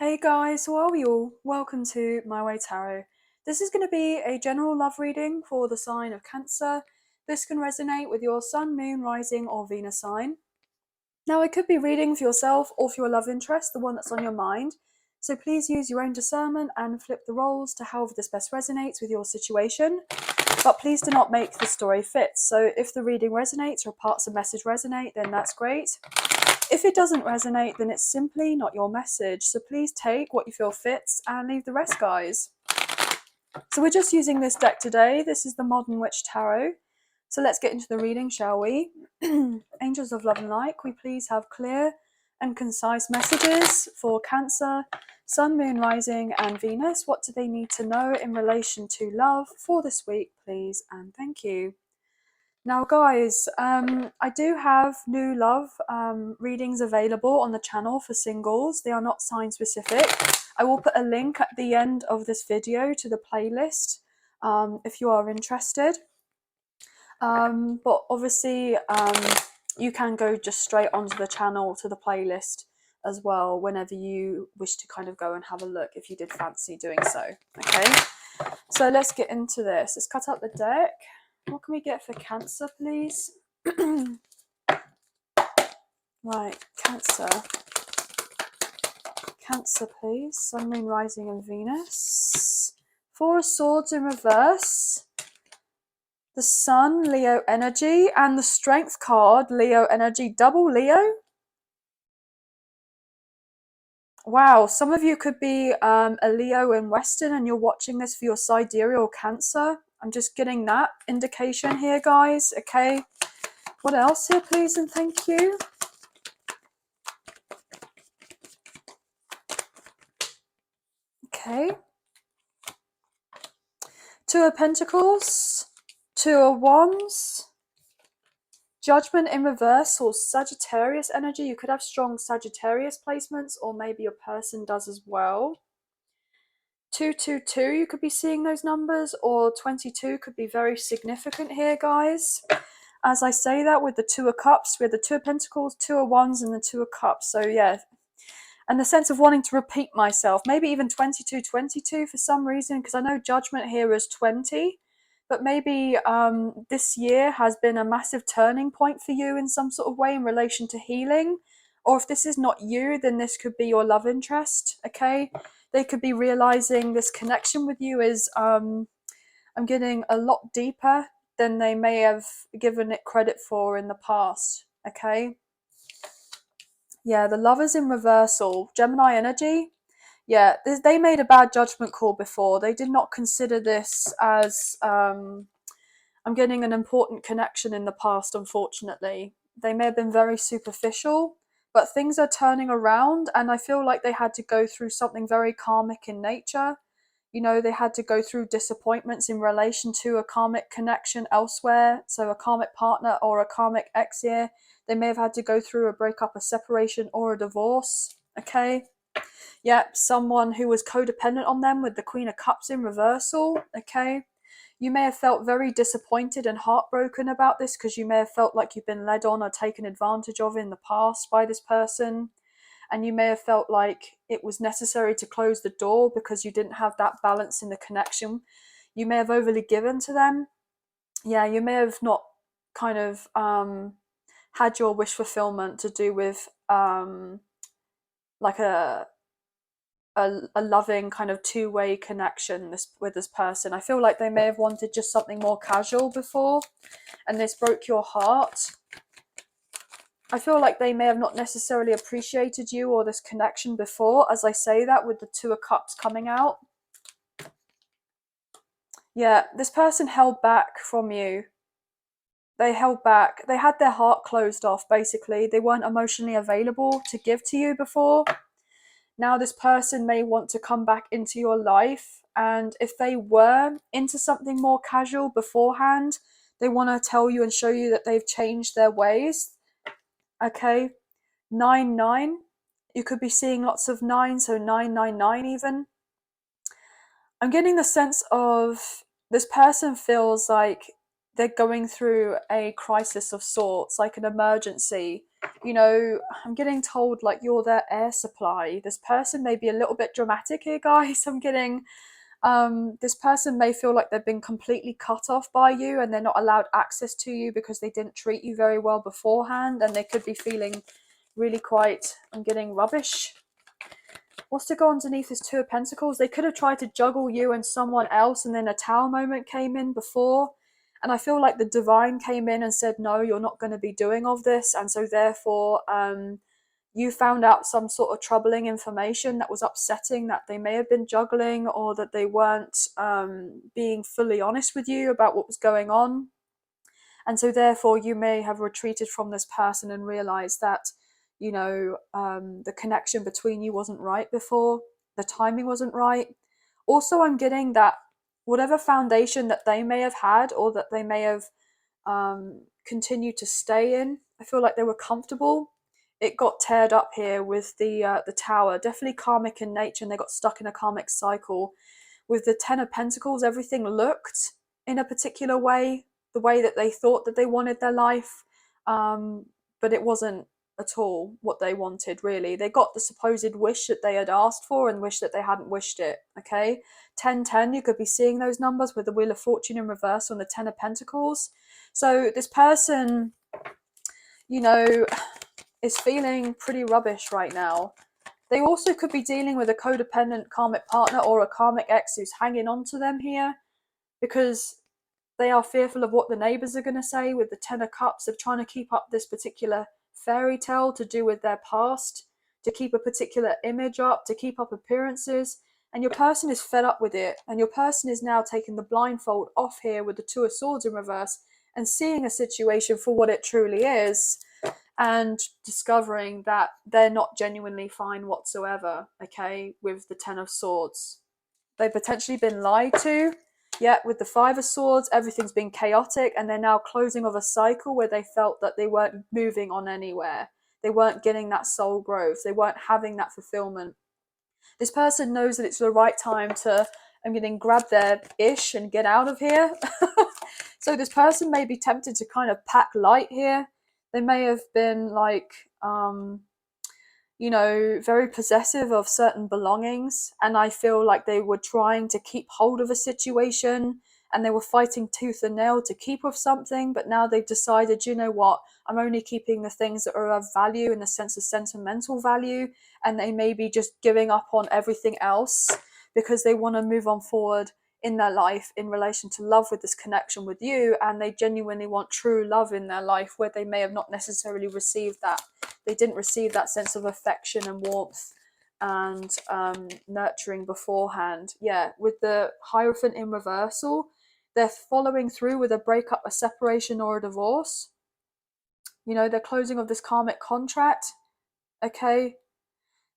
Hey guys, how are we all? Welcome to My Way Tarot. This is going to be a general love reading for the sign of Cancer. This can resonate with your Sun, Moon, Rising, or Venus sign. Now, it could be reading for yourself or for your love interest, the one that's on your mind. So please use your own discernment and flip the roles to however this best resonates with your situation. But please do not make the story fit. So if the reading resonates or parts of the message resonate, then that's great. If it doesn't resonate, then it's simply not your message. So please take what you feel fits and leave the rest, guys. So we're just using this deck today. This is the Modern Witch Tarot. So let's get into the reading, shall we? Angels of love and light, can we please have clear and concise messages for Cancer, Sun, Moon, Rising, and Venus? What do they need to know in relation to love for this week, please? And thank you. Now guys, I do have new love readings available on the channel for singles. They are not sign specific. I will put a link at the end of this video to the playlist if you are interested. But obviously you can go just straight onto the channel to the playlist as well whenever you wish to kind of go and have a look if you did fancy doing so. Okay, so let's get into this. Let's cut up the deck. What can we get for Cancer, please? Right, Cancer. Cancer, please. Sun, Moon, Rising, and Venus. Four of Swords in reverse. The Sun, Leo energy, and the Strength card, Leo energy, double Leo. Wow, some of you could be a Leo in Western and you're watching this for your sidereal Cancer. I'm just getting that indication here, guys. Okay. What else here, please, and thank you. Okay. Two of Pentacles, Two of Wands, Judgment in reverse, or Sagittarius energy. You could have strong Sagittarius placements, or maybe your person does as well. 222, you could be seeing those numbers, or 22 could be very significant here, guys. As I say that, with the Two of Cups, we have the Two of Pentacles, Two of Wands, and the Two of Cups. So yeah, and the sense of wanting to repeat myself, maybe even 2222 for some reason, because I know Judgment here is 20, but maybe this year has been a massive turning point for you in some sort of way in relation to healing. Or if this is not you, then this could be your love interest. Okay, they could be realizing this connection with you is I'm getting a lot deeper than they may have given it credit for in the past. Okay. Yeah, the Lovers in reversal, Gemini energy. Yeah, they made a bad judgment call before. They did not consider this as I'm getting an important connection in the past, unfortunately. They may have been very superficial, but things are turning around, and I feel like they had to go through something very karmic in nature. You know, they had to go through disappointments in relation to a karmic connection elsewhere, so a karmic partner or a karmic ex here. They may have had to go through a breakup, a separation, or a divorce. Okay. Yep, someone who was codependent on them with the Queen of Cups in reversal. Okay. You may have felt very disappointed and heartbroken about this because you may have felt like you've been led on or taken advantage of in the past by this person. And you may have felt like it was necessary to close the door because you didn't have that balance in the connection. You may have overly given to them. Yeah, you may have not kind of had your wish fulfillment to do with like a loving kind of two-way connection with this person. I feel like they may have wanted just something more casual before, and this broke your heart. I feel like they may have not necessarily appreciated you or this connection before, as I say that, with the Two of Cups coming out. Yeah, this person held back from you. They held back. They had their heart closed off, basically. They weren't emotionally available to give to you before. Now this person may want to come back into your life, and if they were into something more casual beforehand, they want to tell you and show you that they've changed their ways. Okay, 9-9. You could be seeing lots of 9, so 999 even. I'm getting the sense of this person feels like they're going through a crisis of sorts, like an emergency. You know, I'm getting told like you're their air supply. This person may be a little bit dramatic here, guys. I'm getting this person may feel like they've been completely cut off by you and they're not allowed access to you because they didn't treat you very well beforehand, and they could be feeling really quite, I'm getting rubbish. What's to go underneath this Two of Pentacles? They could have tried to juggle you and someone else, and then a Tower moment came in before. And I feel like the divine came in and said, no, you're not going to be doing all this. And so therefore, you found out some sort of troubling information that was upsetting, that they may have been juggling, or that they weren't being fully honest with you about what was going on. And so therefore you may have retreated from this person and realized that, you know, the connection between you wasn't right before, the timing wasn't right. Also, I'm getting that whatever foundation that they may have had, or that they may have continued to stay in, I feel like they were comfortable. It got teared up here with the Tower, definitely karmic in nature, and they got stuck in a karmic cycle. With the Ten of Pentacles, everything looked in a particular way, the way that they thought that they wanted their life, but it wasn't at all what they wanted, really. They got the supposed wish that they had asked for and wish that they hadn't wished it, okay? 10-10, you could be seeing those numbers with the Wheel of Fortune in reverse on the Ten of Pentacles. So this person, you know, is feeling pretty rubbish right now. They also could be dealing with a codependent karmic partner or a karmic ex who's hanging on to them here, because they are fearful of what the neighbours are going to say. With the Ten of Cups, of trying to keep up this particular fairy tale to do with their past, to keep a particular image up, to keep up appearances. And your person is fed up with it. And your person is now taking the blindfold off here with the Two of Swords in reverse and seeing a situation for what it truly is, and discovering that they're not genuinely fine whatsoever, okay, with the Ten of Swords. They've potentially been lied to. Yet with the Five of Swords, everything's been chaotic, and they're now closing of a cycle where they felt that they weren't moving on anywhere. They weren't getting that soul growth. They weren't having that fulfillment. This person knows that it's the right time to, I'm getting, grab their ish and get out of here. So this person may be tempted to kind of pack light here. They may have been like, you know, very possessive of certain belongings, and I feel like they were trying to keep hold of a situation and they were fighting tooth and nail to keep with something, but now they've decided, you know what, I'm only keeping the things that are of value in the sense of sentimental value, and they may be just giving up on everything else because they want to move on forward in their life in relation to love with this connection with you, and they genuinely want true love in their life where they may have not necessarily received that. They didn't receive that sense of affection and warmth and nurturing beforehand. Yeah, with the Hierophant in reversal, they're following through with a breakup, a separation, or a divorce. You know, they're closing of this karmic contract. Okay,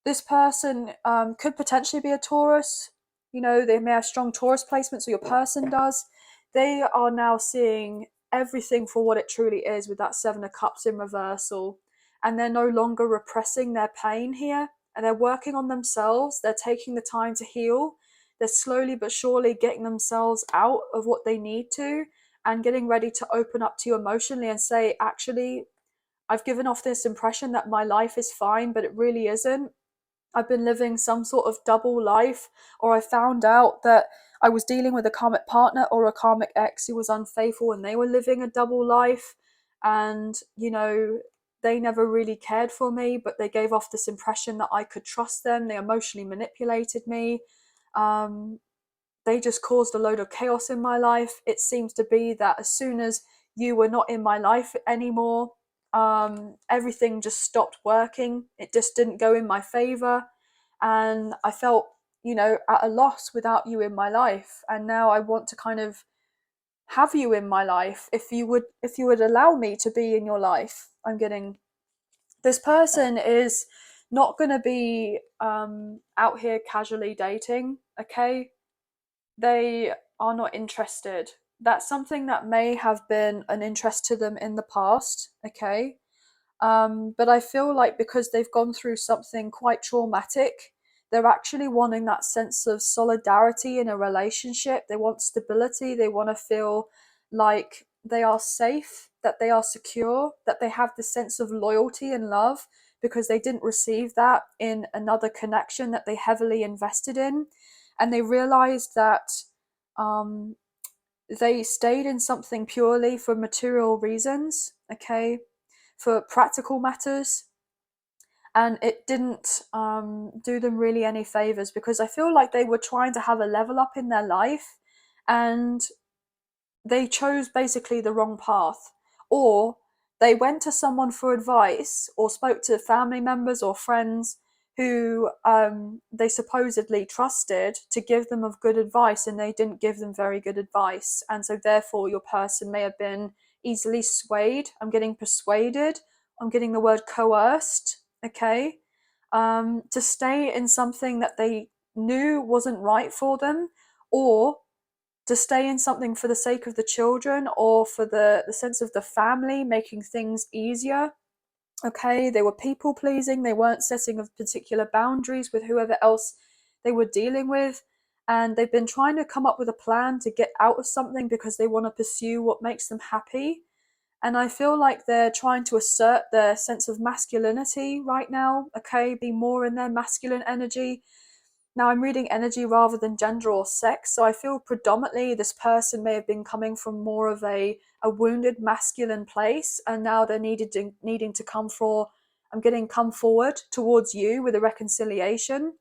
this person could potentially be a Taurus. You know, they may have strong Taurus placements, or your person does. They are now seeing everything for what it truly is with that Seven of Cups in reversal. And they're no longer repressing their pain here. And they're working on themselves. They're taking the time to heal. They're slowly but surely getting themselves out of what they need to, and getting ready to open up to you emotionally and say, actually, I've given off this impression that my life is fine, but it really isn't. I've been living some sort of double life, or I found out that I was dealing with a karmic partner or a karmic ex who was unfaithful and they were living a double life. And, you know, they never really cared for me, but they gave off this impression that I could trust them. They emotionally manipulated me. They just caused a load of chaos in my life. It seems to be that as soon as you were not in my life anymore, everything just stopped working. It just didn't go in my favor, and I felt, you know, at a loss without you in my life. And now I want to kind of have you in my life, if you would allow me to be in your life. I'm getting, this person is not going to be out here casually dating, okay? They are not interested. That's something that may have been an interest to them in the past, okay? But I feel like because they've gone through something quite traumatic, they're actually wanting that sense of solidarity in a relationship. They want stability. They want to feel like they are safe, that they are secure, that they have this sense of loyalty and love because they didn't receive that in another connection that they heavily invested in. And they realized that they stayed in something purely for material reasons, okay, for practical matters. And it didn't do them really any favors, because I feel like they were trying to have a level up in their life, and they chose basically the wrong path. Or they went to someone for advice, or spoke to family members or friends who they supposedly trusted to give them of good advice, and they didn't give them very good advice. And so therefore your person may have been easily swayed. I'm getting persuaded. I'm getting the word coerced, okay, to stay in something that they knew wasn't right for them, or to stay in something for the sake of the children, or for the sense of the family, making things easier. Okay, they were people pleasing, they weren't setting of particular boundaries with whoever else they were dealing with, and they've been trying to come up with a plan to get out of something because they want to pursue what makes them happy. And I feel like they're trying to assert their sense of masculinity right now, okay, be more in their masculine energy. Now, I'm reading energy rather than gender or sex, so I feel predominantly this person may have been coming from more of a wounded masculine place, and now they're needing to come for, I'm getting come forward towards you with a reconciliation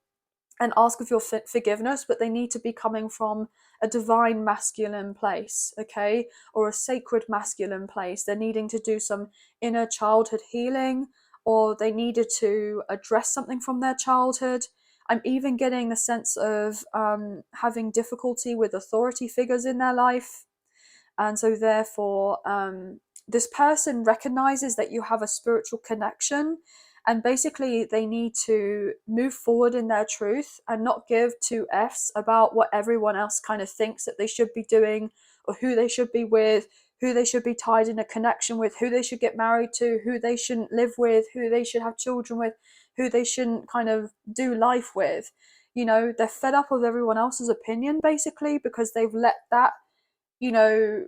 and ask of your forgiveness, but they need to be coming from a divine masculine place, okay, or a sacred masculine place. They're needing to do some inner childhood healing, or they needed to address something from their childhood. I'm even getting the sense of having difficulty with authority figures in their life. And so therefore this person recognizes that you have a spiritual connection, and basically they need to move forward in their truth and not give two f's about what everyone else kind of thinks that they should be doing, or who they should be with, who they should be tied in a connection with, who they should get married to, who they shouldn't live with, who they should have children with, who they shouldn't kind of do life with. You know, they're fed up of everyone else's opinion, basically, because they've let that, you know,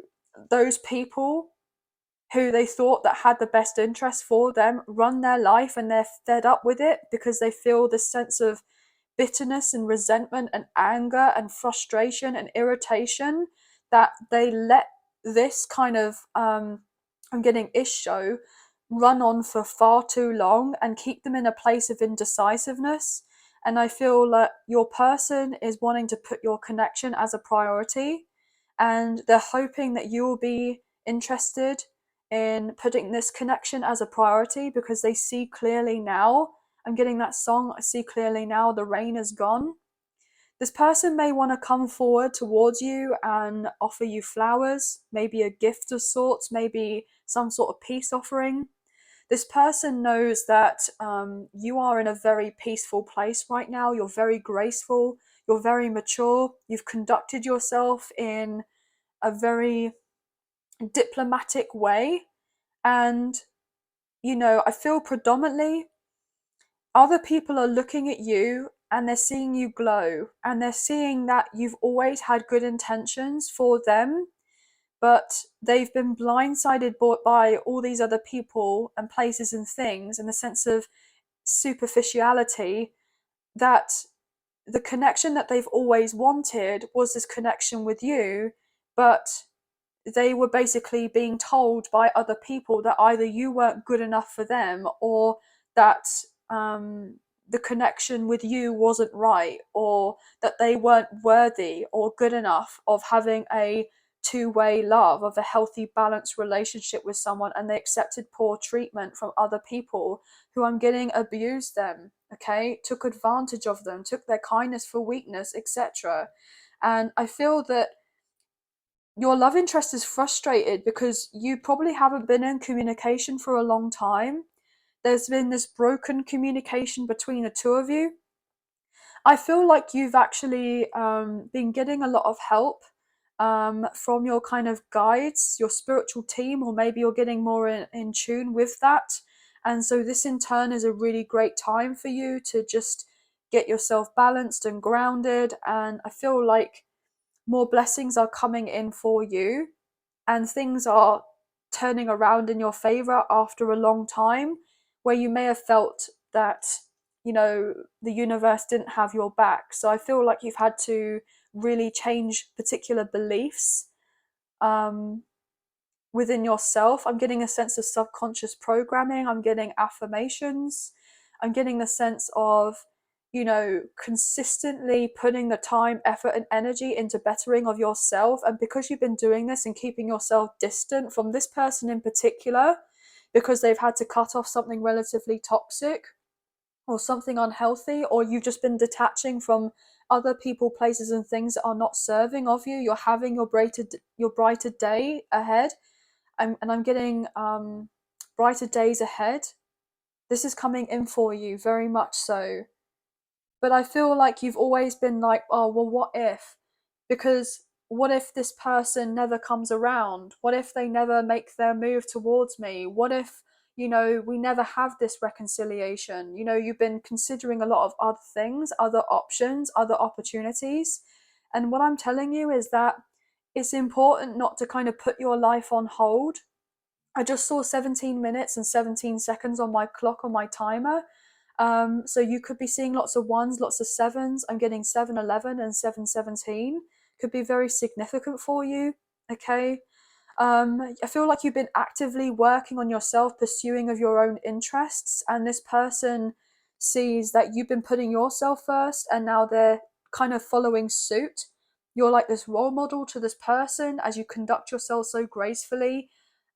those people who they thought that had the best interest for them run their life, and they're fed up with it because they feel this sense of bitterness and resentment and anger and frustration and irritation, that they let this kind of I'm getting ish show run on for far too long and keep them in a place of indecisiveness. And I feel that your person is wanting to put your connection as a priority, and they're hoping that you will be interested in putting this connection as a priority, because they see clearly now. I'm getting that song, I see clearly now, the rain is gone. This person may want to come forward towards you and offer you flowers, maybe a gift of sorts, maybe some sort of peace offering. This person knows that you are in a very peaceful place right now. You're very graceful, you're very mature, you've conducted yourself in a very diplomatic way. And, you know, I feel predominantly other people are looking at you and they're seeing you glow, and they're seeing that you've always had good intentions for them, but they've been blindsided by all these other people and places and things, in the sense of superficiality, that the connection that they've always wanted was this connection with you, but they were basically being told by other people that either you weren't good enough for them, or that the connection with you wasn't right, or that they weren't worthy or good enough of having a two-way love, of a healthy, balanced relationship with someone, and they accepted poor treatment from other people who, I'm getting, abused them, okay, took advantage of them, took their kindness for weakness, etc. And I feel that your love interest is frustrated because you probably haven't been in communication for a long time. There's been this broken communication between the two of you. I feel like you've actually been getting a lot of help from your kind of guides, your spiritual team, or maybe you're getting more in tune with that. And so this in turn is a really great time for you to just get yourself balanced and grounded. And I feel like more blessings are coming in for you. and things are turning around in your favor after a long time, where you may have felt that, you know, the universe didn't have your back. So I feel like you've had to really change particular beliefs within yourself. I'm getting a sense of subconscious programming. I'm getting affirmations. I'm getting the sense of, you know, consistently putting the time, effort, and energy into bettering of yourself. And because you've been doing this and keeping yourself distant from this person in particular, because they've had to cut off something relatively toxic or something unhealthy, or you've just been detaching from other people, places, and things that are not serving of you, you're having your brighter day ahead. And I'm getting brighter days ahead. This is coming in for you, very much so. But I feel like you've always been like, oh, well, what if? Because what if this person never comes around? What if they never make their move towards me? What if, you know, we never have this reconciliation? You know, you've been considering a lot of other things, other options, other opportunities. And what I'm telling you is that it's important not to kind of put your life on hold. I just saw 17 minutes and 17 seconds on my clock, on my timer. So you could be seeing lots of ones, lots of sevens. I'm getting 711 and 717. Could be very significant for you. Okay. I feel like you've been actively working on yourself, pursuing of your own interests, and this person sees that you've been putting yourself first, and now they're kind of following suit. You're like this role model to this person as you conduct yourself so gracefully,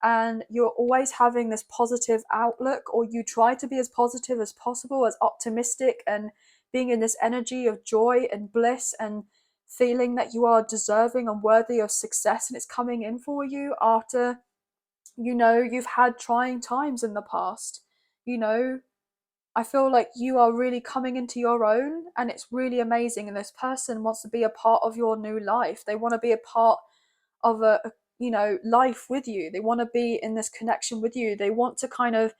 and you're always having this positive outlook, or you try to be as positive as possible, as optimistic, and being in this energy of joy and bliss and feeling that you are deserving and worthy of success, and it's coming in for you after, you know, you've had trying times in the past. You know, I feel like you are really coming into your own, and it's really amazing, and this person wants to be a part of your new life. They want to be a part of a, you know, life with you. They want to be in this connection with you. They want to kind of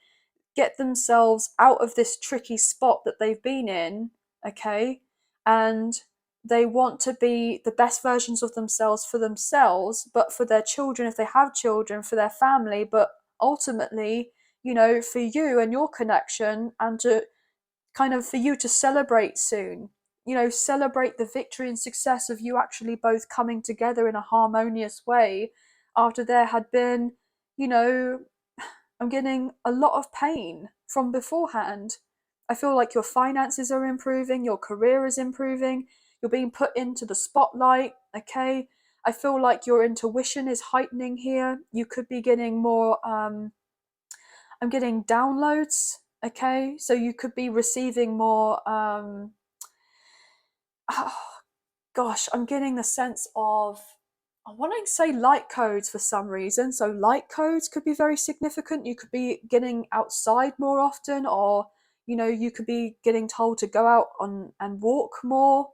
get themselves out of this tricky spot that they've been in, okay? And they want to be the best versions of themselves for themselves, but for their children, if they have children, for their family, but ultimately, you know, for you and your connection, and to kind of for you to celebrate soon. You know, celebrate the victory and success of you actually both coming together in a harmonious way after there had been, you know, I'm getting a lot of pain from beforehand. I feel like your finances are improving, your career is improving, you're being put into the spotlight, okay? I feel like your intuition is heightening here. You could be getting more, I'm getting downloads, okay? So you could be receiving more, oh, gosh, I'm getting the sense of, I want to say light codes for some reason. So light codes could be very significant. You could be getting outside more often, or, you know, you could be getting told to go out on and walk more.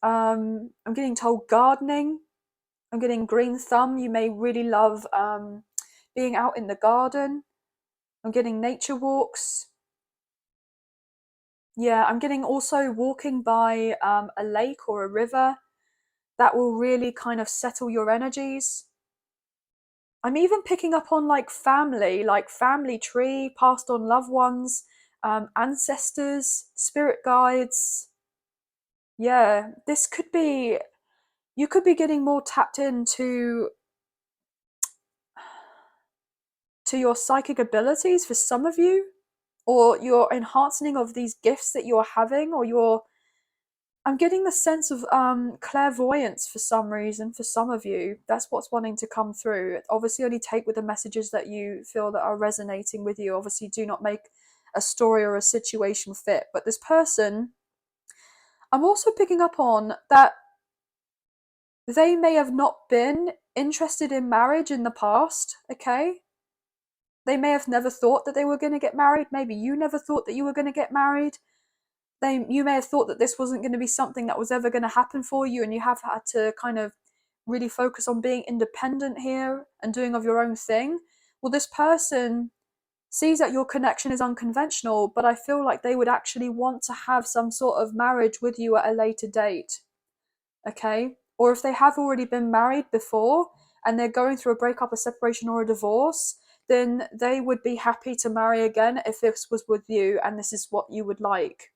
I'm getting told gardening. I'm getting green thumb. You may really love being out in the garden. I'm getting nature walks. Yeah, I'm getting also walking by a lake or a river. That will really kind of settle your energies. I'm even picking up on like family tree, passed on loved ones, ancestors, spirit guides. Yeah, this could be, you could be getting more tapped into to your psychic abilities for some of you, or your enhancing of these gifts that you're having, or your, I'm getting the sense of clairvoyance for some reason for some of you. That's what's wanting to come through. Obviously, only take with the messages that you feel that are resonating with you. Obviously, do not make a story or a situation fit. But this person, I'm also picking up on that they may have not been interested in marriage in the past, okay? They may have never thought that they were going to get married. Maybe you never thought that you were going to get married. You may have thought that this wasn't going to be something that was ever going to happen for you, and you have had to kind of really focus on being independent here and doing of your own thing. Well, this person sees that your connection is unconventional, but I feel like they would actually want to have some sort of marriage with you at a later date, okay? Or if they have already been married before and they're going through a breakup, a separation, or a divorce, then they would be happy to marry again if this was with you and this is what you would like.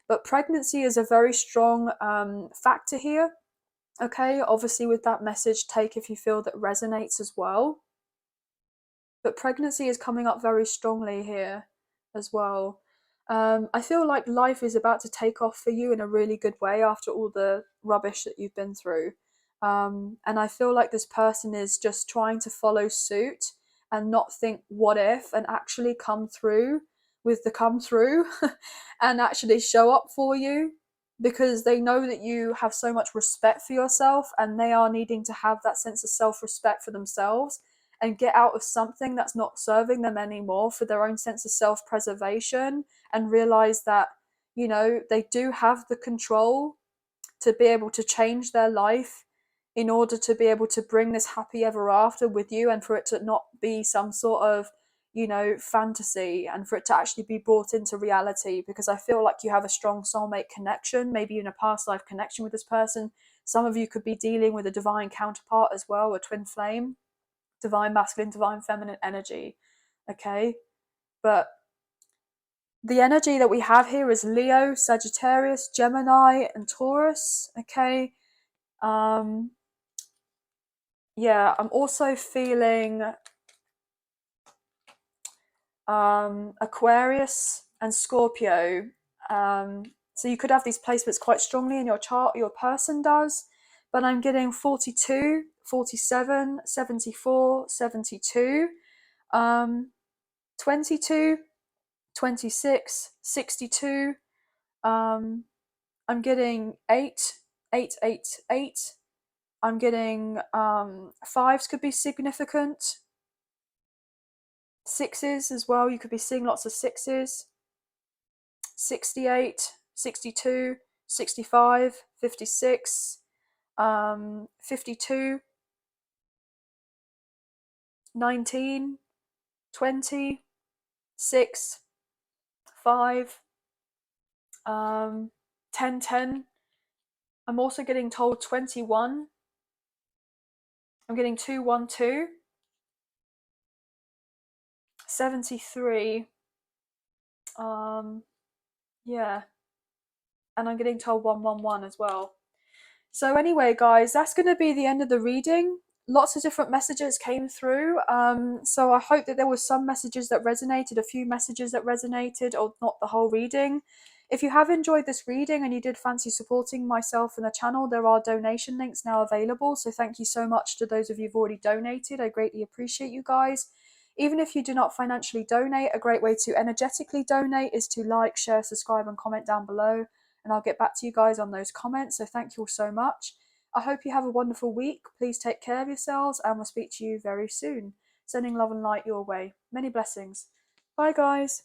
But pregnancy is a very strong factor here. Okay, obviously with that message, take if you feel that resonates as well. But pregnancy is coming up very strongly here as well. I feel like life is about to take off for you in a really good way after all the rubbish that you've been through. And I feel like this person is just trying to follow suit and not think what if, and actually come through with the come through and actually show up for you, because they know that you have so much respect for yourself, and they are needing to have that sense of self-respect for themselves and get out of something that's not serving them anymore for their own sense of self-preservation, and realize that, you know, they do have the control to be able to change their life in order to be able to bring this happy ever after with you, and for it to not be some sort of, you know, fantasy, and for it to actually be brought into reality. Because I feel like you have a strong soulmate connection, maybe in a past life connection with this person. Some of you could be dealing with a divine counterpart as well, a twin flame, divine masculine, divine feminine energy. Okay, but the energy that we have here is Leo, Sagittarius, Gemini, and Taurus. Okay, yeah, I'm also feeling Aquarius and Scorpio. So you could have these placements quite strongly in your chart, your person does, but I'm getting 42, 47, 74, 72, 22, 26, 62. I'm getting 8, 8, 8, 8. I'm getting 5s could be significant. 6s as well, you could be seeing lots of 6s. 68, 62, 65, 56, 52, 19, 20, 6, 5, 10, 10. I'm also getting told 21. I'm getting 2, 1, 2. 73. Yeah. And I'm getting told 111 as well. So anyway, guys, that's going to be the end of the reading. Lots of different messages came through. So I hope that there were some messages that resonated, a few messages that resonated, or not the whole reading. If you have enjoyed this reading and you did fancy supporting myself and the channel, there are donation links now available. So thank you so much to those of you who've already donated. I greatly appreciate you guys. Even if you do not financially donate, a great way to energetically donate is to like, share, subscribe, and comment down below. And I'll get back to you guys on those comments. So thank you all so much. I hope you have a wonderful week. Please take care of yourselves, and we'll speak to you very soon. Sending love and light your way. Many blessings. Bye, guys.